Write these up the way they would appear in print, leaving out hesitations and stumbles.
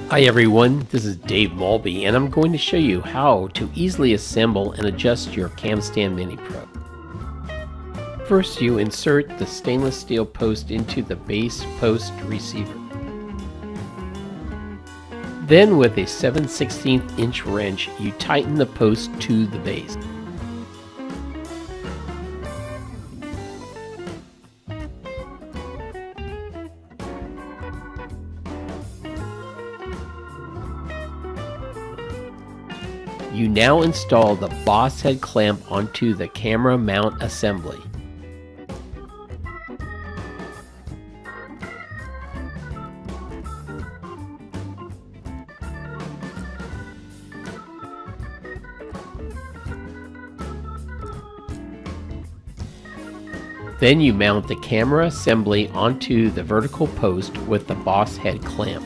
Hi everyone, this is Dave Mulby and I'm going to show you how to easily assemble and adjust your CamStand Mini Pro. First, you insert the stainless steel post into the base post receiver. Then with a 7/16 inch wrench, you tighten the post to the base. You now install the boss head clamp onto the camera mount assembly. Then you mount the camera assembly onto the vertical post with the boss head clamp.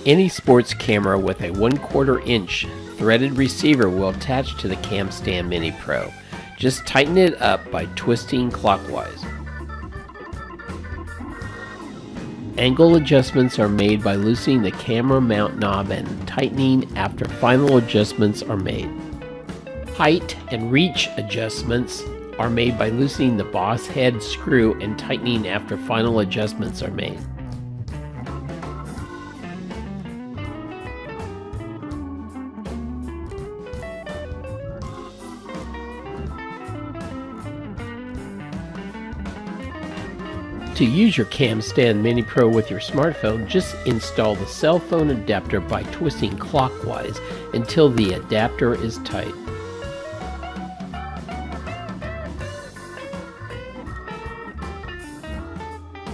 Any sports camera with a 1/4 inch threaded receiver will attach to the CamStand Mini Pro. Just tighten it up by twisting clockwise. Angle adjustments are made by loosening the camera mount knob and tightening after final adjustments are made. Height and reach adjustments are made by loosening the boss head screw and tightening after final adjustments are made. To use your CamStand Mini Pro with your smartphone, just install the cell phone adapter by twisting clockwise until the adapter is tight.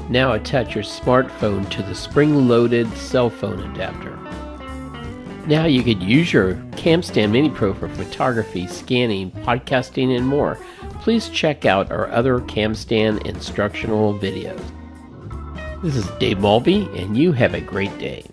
Now attach your smartphone to the spring-loaded cell phone adapter. Now you could use your CamStand Mini Pro for photography, scanning, podcasting, and more. Please check out our other CamStand instructional videos. This is Dave Mulby, and you have a great day.